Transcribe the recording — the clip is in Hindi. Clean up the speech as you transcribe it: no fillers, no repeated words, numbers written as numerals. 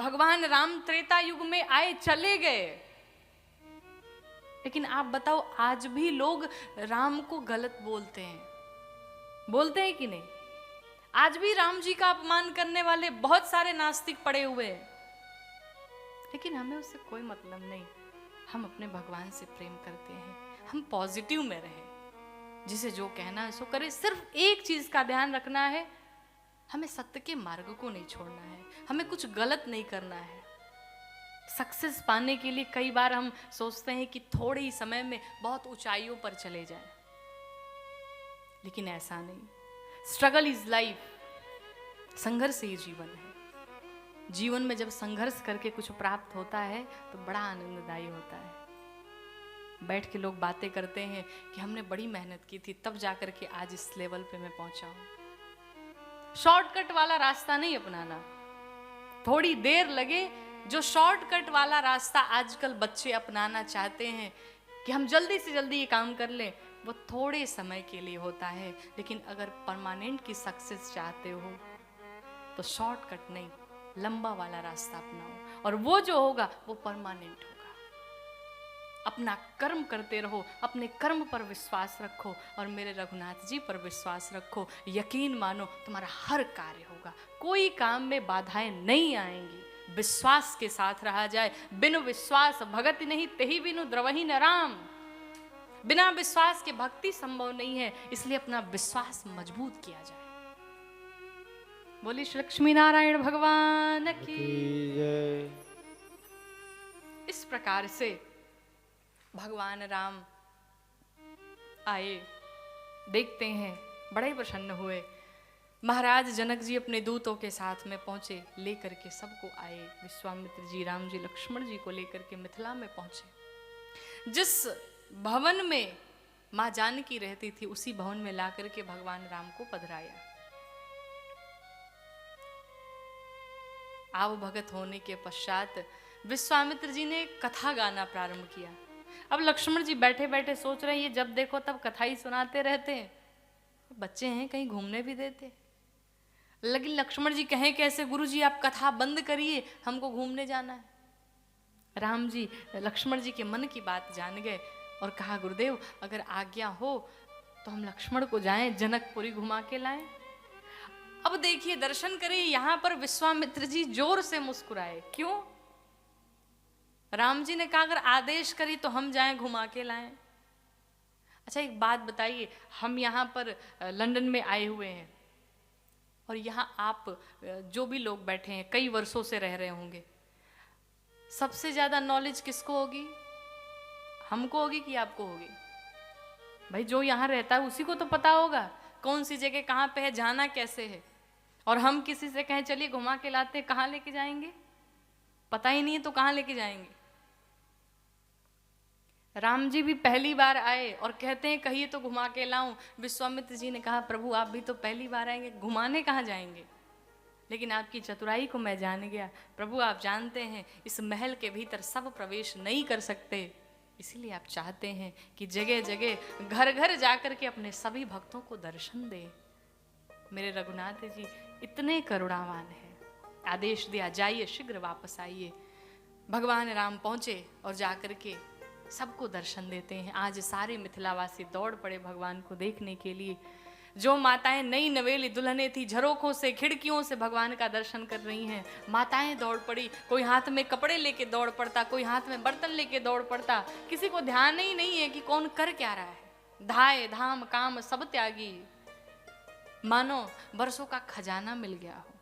भगवान राम त्रेता युग में आए, चले गए, लेकिन आप बताओ आज भी लोग राम को गलत बोलते हैं कि नहीं? आज भी राम जी का अपमान करने वाले बहुत सारे नास्तिक पड़े हुए हैं, लेकिन हमें उससे कोई मतलब नहीं। हम अपने भगवान से प्रेम करते हैं, हम पॉजिटिव में रहें, जिसे जो कहना है सो करे। सिर्फ एक चीज का ध्यान रखना है, हमें सत्य के मार्ग को नहीं छोड़ना है, हमें कुछ गलत नहीं करना है। सक्सेस पाने के लिए कई बार हम सोचते हैं कि थोड़े ही समय में बहुत ऊंचाइयों पर चले जाएं, लेकिन ऐसा नहीं। स्ट्रगल इज लाइफ, संघर्ष ही जीवन है। जीवन में जब संघर्ष करके कुछ प्राप्त होता है तो बड़ा आनंददायी होता है। बैठ के लोग बातें करते हैं कि हमने बड़ी मेहनत की थी, तब जाकर के आज इस लेवल पे मैं पहुंचा हूं। शॉर्टकट वाला रास्ता नहीं अपनाना, थोड़ी देर लगे। जो शॉर्टकट वाला रास्ता आजकल बच्चे अपनाना चाहते हैं कि हम जल्दी से जल्दी ये काम कर लें, वो थोड़े समय के लिए होता है। लेकिन अगर परमानेंट की सक्सेस चाहते हो तो शॉर्टकट नहीं, लंबा वाला रास्ता अपनाओ, और वो जो होगा वो परमानेंट होगा। अपना कर्म करते रहो, अपने कर्म पर विश्वास रखो, और मेरे रघुनाथ जी पर विश्वास रखो। यकीन मानो तुम्हारा हर कार्य होगा, कोई काम में बाधाएं नहीं आएंगी। विश्वास के साथ रहा जाए। बिनु विश्वास भगति नहीं, तेहि बिनु द्रवहि न राम। बिना विश्वास के भक्ति संभव नहीं है, इसलिए अपना विश्वास मजबूत किया जाए। बोली श्री लक्ष्मी नारायण भगवान की जय। इस प्रकार से भगवान राम आए, देखते हैं बड़े प्रसन्न हुए। महाराज जनक जी अपने दूतों के साथ में पहुंचे, लेकर के सबको आए। विश्वामित्र जी, राम जी, लक्ष्मण जी को लेकर के मिथिला में पहुंचे। जिस भवन में मां जानकी रहती थी, उसी भवन में ला करके भगवान राम को पधराया। आव भगत होने के पश्चात विश्वामित्र जी ने कथा गाना प्रारंभ किया। अब लक्ष्मण जी बैठे बैठे सोच रहे हैं, ये जब देखो तब कथा ही सुनाते रहते हैं, बच्चे हैं कहीं घूमने भी देते। लेकिन लक्ष्मण जी कहें कैसे, गुरु जी आप कथा बंद करिए, हमको घूमने जाना है। राम जी लक्ष्मण जी के मन की बात जान गए और कहा, गुरुदेव अगर आज्ञा हो तो हम लक्ष्मण को जाएं, जनकपुरी घुमा के लाएं। अब देखिए, दर्शन करें, यहां पर विश्वामित्र जी जोर से मुस्कुराए। क्यों? राम जी ने कहा अगर आदेश करी तो हम जाएं, घुमा के लाएं। अच्छा एक बात बताइए, हम यहाँ पर लंदन में आए हुए हैं, और यहाँ आप जो भी लोग बैठे हैं कई वर्षों से रह रहे होंगे, सबसे ज्यादा नॉलेज किसको होगी? हमको होगी कि आपको होगी? भाई जो यहाँ रहता है उसी को तो पता होगा कौन सी जगह कहाँ पे है, जाना कैसे है। और हम किसी से कहें चलिए घुमा के लाते, कहाँ लेके जाएंगे? पता ही नहीं है तो कहाँ लेके जाएंगे? राम जी भी पहली बार आए और कहते हैं कहिए तो घुमा के लाऊं। विश्वामित्र जी ने कहा प्रभु आप भी तो पहली बार आएंगे, घुमाने कहाँ जाएंगे? लेकिन आपकी चतुराई को मैं जान गया। प्रभु आप जानते हैं इस महल के भीतर सब प्रवेश नहीं कर सकते, इसीलिए आप चाहते हैं कि जगह जगह घर घर जाकर के अपने सभी भक्तों को दर्शन दे। मेरे रघुनाथ जी इतने करुणावान हैं। आदेश दिया जाइए शीघ्र वापस आइए। भगवान राम पहुंचे और जाकर के सबको दर्शन देते हैं। आज सारे मिथिलावासी दौड़ पड़े भगवान को देखने के लिए। जो माताएं नई नवेली दुल्हनें थी, झरोखों से खिड़कियों से भगवान का दर्शन कर रही हैं, माताएं दौड़ पड़ी। कोई हाथ में कपड़े लेके दौड़ पड़ता, कोई हाथ में बर्तन लेके दौड़ पड़ता। किसी को ध्यान ही नहीं है कि कौन कर क्या रहा है। धाय धाम काम सब त्यागी, मानो बरसों का खजाना मिल गया हो।